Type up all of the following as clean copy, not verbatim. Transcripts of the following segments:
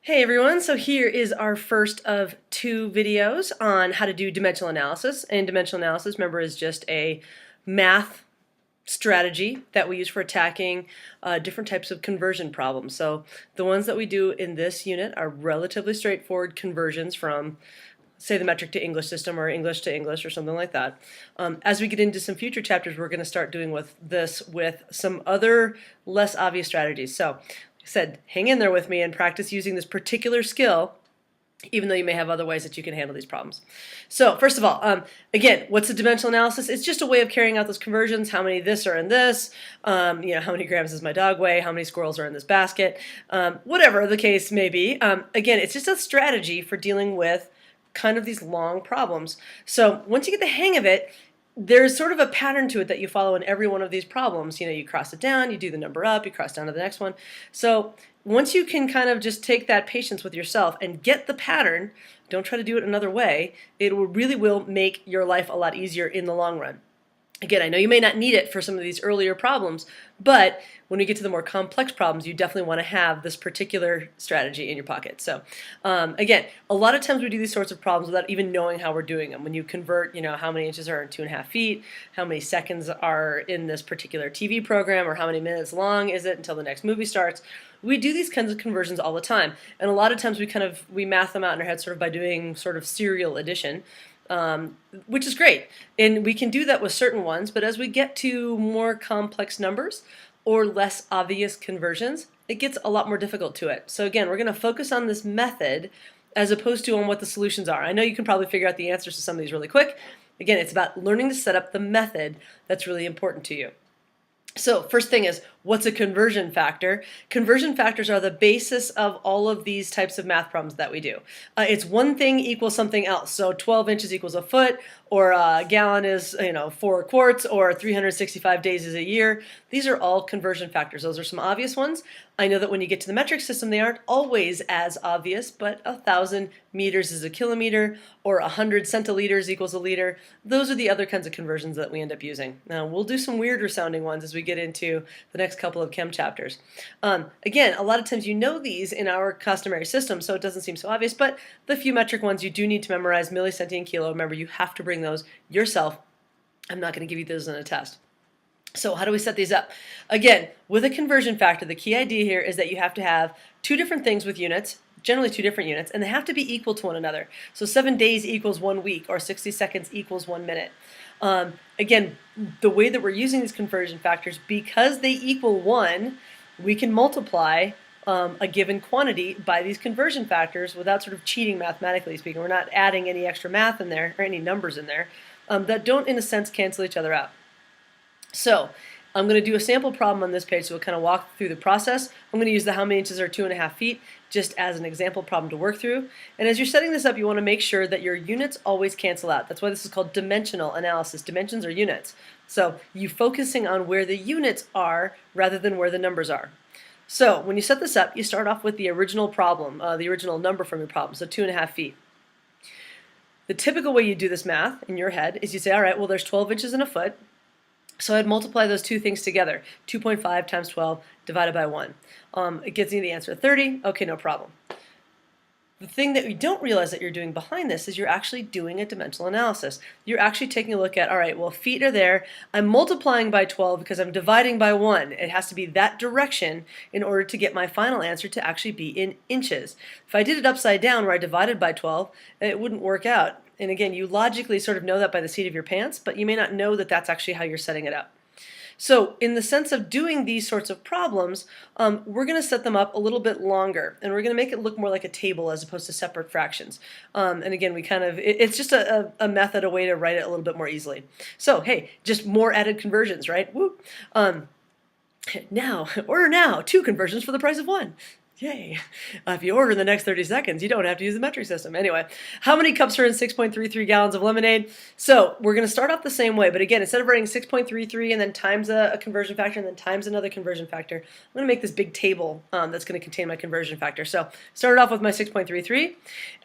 Hey everyone, so here is our first of two videos on how to do dimensional analysis. And dimensional analysis, remember, is just a math strategy that we use for attacking different types of conversion problems. So the ones that we do in this unit are relatively straightforward conversions from, say, the metric to English system or English to English or something like that. As we get into some future chapters, we're going to start doing with some other less obvious strategies. So said, hang in there with me and practice using this particular skill, even though you may have other ways that you can handle these problems. So first of all, again, what's a dimensional analysis? It's just a way of carrying out those conversions. How many this are in this? How many grams does my dog weigh? How many squirrels are in this basket? Whatever the case may be. Again, it's just a strategy for dealing with kind of these long problems. So once you get the hang of it, there's sort of a pattern to it that you follow in every one of these problems. You cross it down, you do the number up, you cross down to the next one. So once you can kind of just take that patience with yourself and get the pattern, don't try to do it another way, it really will make your life a lot easier in the long run. Again, I know you may not need it for some of these earlier problems, but when we get to the more complex problems, you definitely want to have this particular strategy in your pocket. So again, a lot of times we do these sorts of problems without even knowing how we're doing them. When you convert, how many inches are in 2.5 feet, how many seconds are in this particular TV program, or how many minutes long is it until the next movie starts. We do these kinds of conversions all the time. And a lot of times we math them out in our head sort of by doing sort of serial addition. Which is great. And we can do that with certain ones, but as we get to more complex numbers or less obvious conversions, it gets a lot more difficult to it. So again, we're going to focus on this method as opposed to on what the solutions are. I know you can probably figure out the answers to some of these really quick. Again, it's about learning to set up the method that's really important to you. So first thing is, what's a conversion factor? Conversion factors are the basis of all of these types of math problems that we do. It's one thing equals something else. So 12 inches equals a foot, or a gallon is 4 quarts, or 365 days is a year. These are all conversion factors. Those are some obvious ones. I know that when you get to the metric system, they aren't always as obvious, but 1,000 meters is a kilometer, or 100 centiliters equals a liter. Those are the other kinds of conversions that we end up using. Now, we'll do some weirder sounding ones as we get into the next couple of chem chapters. Again, a lot of times you know these in our customary system, so it doesn't seem so obvious, but the few metric ones you do need to memorize, millicenti and kilo. Remember, you have to bring those yourself. I'm not going to give you those in a test. So how do we set these up? Again, with a conversion factor, the key idea here is that you have to have two different things with units, generally two different units, and they have to be equal to one another. So 7 days equals 1 week, or 60 seconds equals 1 minute. Again, the way that we're using these conversion factors, because they equal 1, we can multiply a given quantity by these conversion factors without sort of cheating mathematically speaking. We're not adding any extra math in there or any numbers in there that don't, in a sense, cancel each other out. So I'm going to do a sample problem on this page, so we'll kind of walk through the process. I'm going to use the how many inches are 2.5 feet just as an example problem to work through. And as you're setting this up, you want to make sure that your units always cancel out. That's why this is called dimensional analysis. Dimensions are units. So you're focusing on where the units are rather than where the numbers are. So when you set this up, you start off with the original problem, the original number from your problem, so 2.5 feet. The typical way you do this math in your head is you say, all right, well, there's 12 inches in a foot. So I'd multiply those two things together, 2.5 times 12 divided by 1. It gives me the answer 30. Okay, no problem. The thing that you don't realize that you're doing behind this is you're actually doing a dimensional analysis. You're actually taking a look at, all right, well, feet are there. I'm multiplying by 12 because I'm dividing by 1. It has to be that direction in order to get my final answer to actually be in inches. If I did it upside down where I divided by 12, it wouldn't work out. And again, you logically sort of know that by the seat of your pants, but you may not know that that's actually how you're setting it up. So in the sense of doing these sorts of problems, we're going to set them up a little bit longer, and we're going to make it look more like a table as opposed to separate fractions. And again, it's just a method, a way to write it a little bit more easily. So hey, just more added conversions, right? Woo! Order now, 2 conversions for the price of 1. Yay. If you order in the next 30 seconds, you don't have to use the metric system. Anyway, how many cups are in 6.33 gallons of lemonade? So we're going to start off the same way, but again, instead of writing 6.33 and then times a conversion factor and then times another conversion factor, I'm going to make this big table that's going to contain my conversion factor. So started off with my 6.33,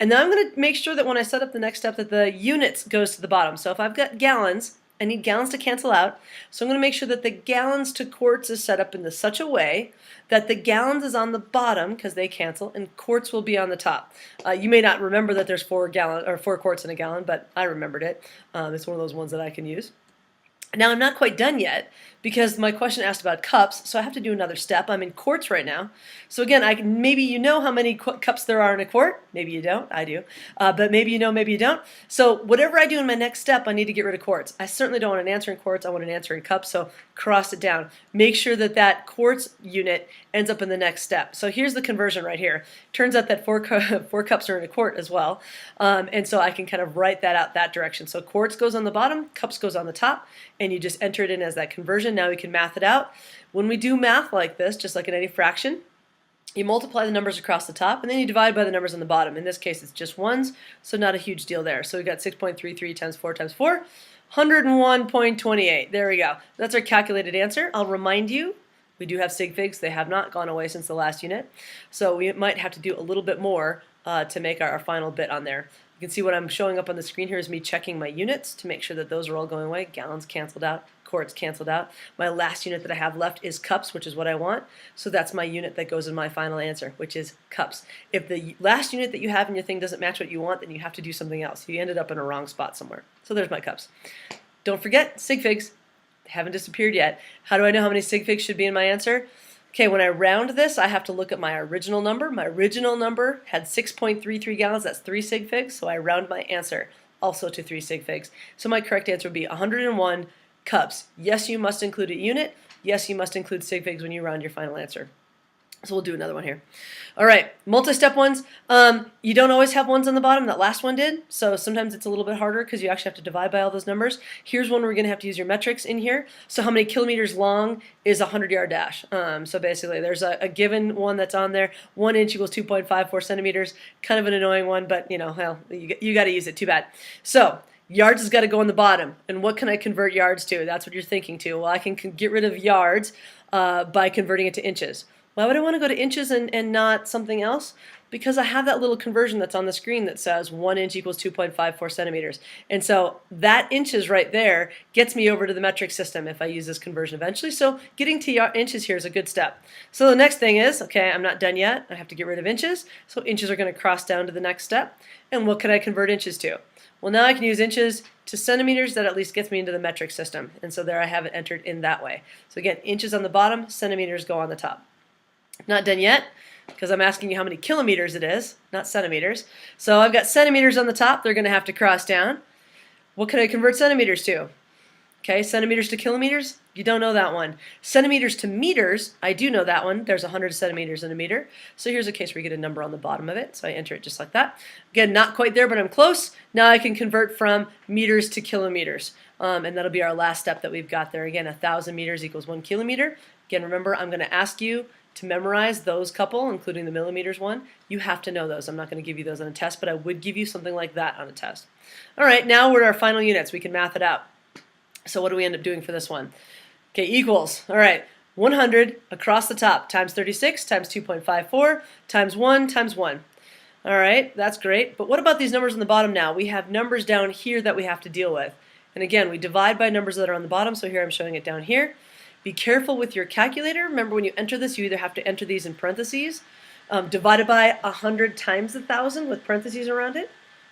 and then I'm going to make sure that when I set up the next step that the units goes to the bottom. So if I've got gallons I need gallons to cancel out, so I'm going to make sure that the gallons to quarts is set up in such a way that the gallons is on the bottom because they cancel, and quarts will be on the top. You may not remember that there's 4 quarts in a gallon, but I remembered it. It's one of those ones that I can use. Now I'm not quite done yet because my question asked about cups, so I have to do another step. I'm in quarts right now. So again, maybe you know how many cups there are in a quart. Maybe you don't. I do. But maybe you know, maybe you don't. So whatever I do in my next step, I need to get rid of quarts. I certainly don't want an answer in quarts. I want an answer in cups, so cross it down. Make sure that that quarts unit ends up in the next step. So here's the conversion right here. Turns out that 4 cups are in a quart as well. And so I can kind of write that out that direction. So quarts goes on the bottom, cups goes on the top, and you just enter it in as that conversion. Now we can math it out. When we do math like this, just like in any fraction, you multiply the numbers across the top, and then you divide by the numbers on the bottom. In this case, it's just ones, so not a huge deal there. So we've got 6.33 times 4 times 4, 101.28. There we go. That's our calculated answer. I'll remind you, we do have sig figs. They have not gone away since the last unit. So we might have to do a little bit more to make our final bit on there. You can see what I'm showing up on the screen here is me checking my units to make sure that those are all going away. Gallons canceled out, quarts canceled out. My last unit that I have left is cups, which is what I want. So that's my unit that goes in my final answer, which is cups. If the last unit that you have in your thing doesn't match what you want, then you have to do something else. You ended up in a wrong spot somewhere. So there's my cups. Don't forget, sig figs haven't disappeared yet. How do I know how many sig figs should be in my answer? Okay, when I round this, I have to look at my original number. My original number had 6.33 gallons. That's 3 sig figs, so I round my answer also to 3 sig figs. So my correct answer would be 101 cups. Yes, you must include a unit. Yes, you must include sig figs when you round your final answer. So we'll do another one here. All right, multi-step ones. You don't always have ones on the bottom. That last one did. So sometimes it's a little bit harder because you actually have to divide by all those numbers. Here's one where we're going to have to use your metrics in here. So how many kilometers long is a 100-yard dash? So basically there's a given one that's on there. 1 inch equals 2.54 centimeters. Kind of an annoying one, but you know, hell, you got to use it. Too bad. So yards has got to go on the bottom. And what can I convert yards to? That's what you're thinking to. Well, I can get rid of yards by converting it to inches. Why would I want to go to inches and not something else? Because I have that little conversion that's on the screen that says 1 inch equals 2.54 centimeters. And so that inches right there gets me over to the metric system if I use this conversion eventually. So getting to inches here is a good step. So the next thing is, okay, I'm not done yet. I have to get rid of inches. So inches are going to cross down to the next step. And what can I convert inches to? Well, now I can use inches to centimeters. That at least gets me into the metric system. And so there I have it entered in that way. So again, inches on the bottom, centimeters go on the top. Not done yet, because I'm asking you how many kilometers it is, not centimeters. So I've got centimeters on the top. They're going to have to cross down. What can I convert centimeters to? Okay, centimeters to kilometers? You don't know that one. Centimeters to meters, I do know that one. There's 100 centimeters in a meter. So here's a case where you get a number on the bottom of it. So I enter it just like that. Again, not quite there, but I'm close. Now I can convert from meters to kilometers. And that'll be our last step that we've got there. Again, 1,000 meters equals 1 kilometer. Again, remember, I'm going to ask you to memorize those couple, including the millimeters one. You have to know those. I'm not going to give you those on a test, but I would give you something like that on a test. All right, now we're at our final units. We can math it out. So what do we end up doing for this one? Okay, equals. All right, 100 across the top times 36 times 2.54 times 1 times 1. All right, that's great. But what about these numbers on the bottom now? We have numbers down here that we have to deal with. And again, we divide by numbers that are on the bottom, so here I'm showing it down here. Be careful with your calculator. Remember, when you enter this, you either have to enter these in parentheses, divided by 100 times 1,000 with parentheses around it,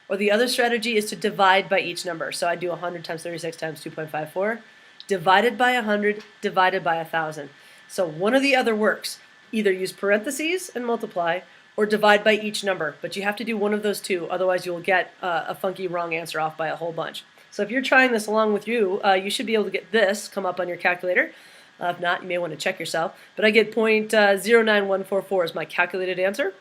or the other strategy is to divide by each number. So I do 100 times 36 times 2.54, divided by 100, divided by 1,000. So one or the other works. Either use parentheses and multiply, or divide by each number. But you have to do one of those two, otherwise you'll get a funky wrong answer off by a whole bunch. So if you're trying this along with you, you should be able to get this come up on your calculator. If not, you may want to check yourself. But I get 0.09144 as my calculated answer.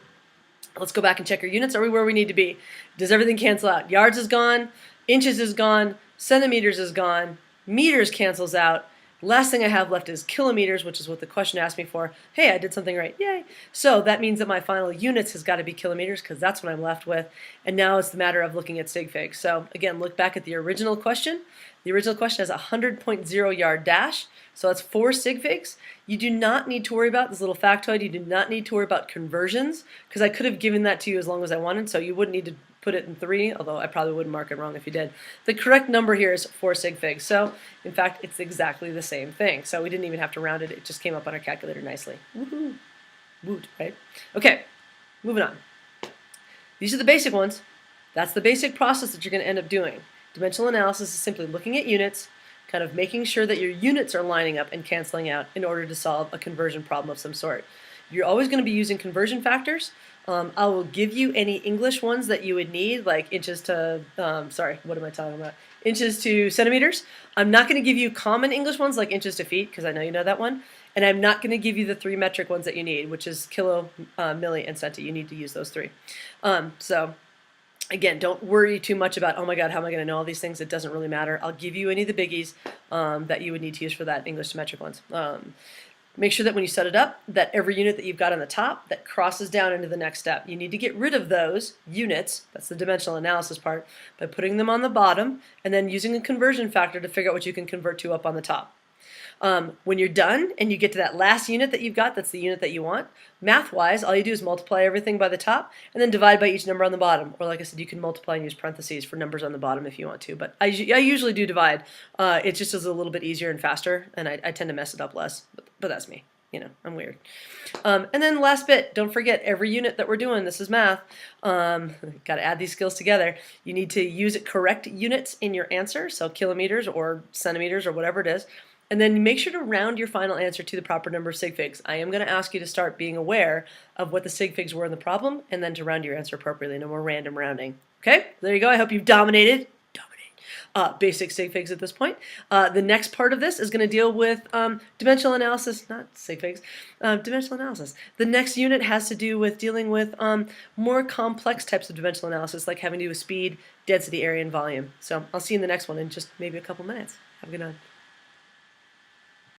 Let's go back and check our units. Are we where we need to be? Does everything cancel out? Yards is gone, inches is gone, centimeters is gone, meters cancels out. Last thing I have left is kilometers, which is what the question asked me for. Hey, I did something right. Yay. So that means that my final units has got to be kilometers because that's what I'm left with. And now it's the matter of looking at sig figs. So again, look back at the original question. The original question has a 100.0 yard dash, so that's 4 sig figs. You do not need to worry about this little factoid. You do not need to worry about conversions, because I could have given that to you as long as I wanted, so you wouldn't need to put it in 3, although I probably wouldn't mark it wrong if you did. The correct number here is 4 sig figs, so in fact it's exactly the same thing. So we didn't even have to round it, it just came up on our calculator nicely. Woohoo! Woot, right? Okay, moving on. These are the basic ones. That's the basic process that you're going to end up doing. Dimensional analysis is simply looking at units, kind of making sure that your units are lining up and canceling out in order to solve a conversion problem of some sort. You're always going to be using conversion factors. I will give you any English ones that you would need, like inches to, what am I talking about? Inches to centimeters. I'm not going to give you common English ones like inches to feet, because I know you know that one. And I'm not going to give you the 3 metric ones that you need, which is kilo, milli, and centi. You need to use those 3. So again, don't worry too much about, oh my God, how am I going to know all these things? It doesn't really matter. I'll give you any of the biggies that you would need to use for that English to metric ones. Make sure that when you set it up, that every unit that you've got on the top, that crosses down into the next step. You need to get rid of those units, that's the dimensional analysis part, by putting them on the bottom and then using a conversion factor to figure out what you can convert to up on the top. When you're done and you get to that last unit that you've got, that's the unit that you want, math-wise, all you do is multiply everything by the top and then divide by each number on the bottom. Or like I said, you can multiply and use parentheses for numbers on the bottom if you want to, but I usually do divide. It just is a little bit easier and faster, and I tend to mess it up less, but that's me. You know, I'm weird. And then last bit, don't forget every unit that we're doing, this is math, got to add these skills together. You need to use correct units in your answer, so kilometers or centimeters or whatever it is. And then make sure to round your final answer to the proper number of sig figs. I am going to ask you to start being aware of what the sig figs were in the problem and then to round your answer appropriately. No more random rounding. Okay, there you go. I hope you've dominated basic sig figs at this point. The next part of this is going to deal with dimensional analysis, not sig figs, dimensional analysis. The next unit has to do with dealing with more complex types of dimensional analysis, like having to do with speed, density, area, and volume. So I'll see you in the next one in just maybe a couple minutes. Have a good night.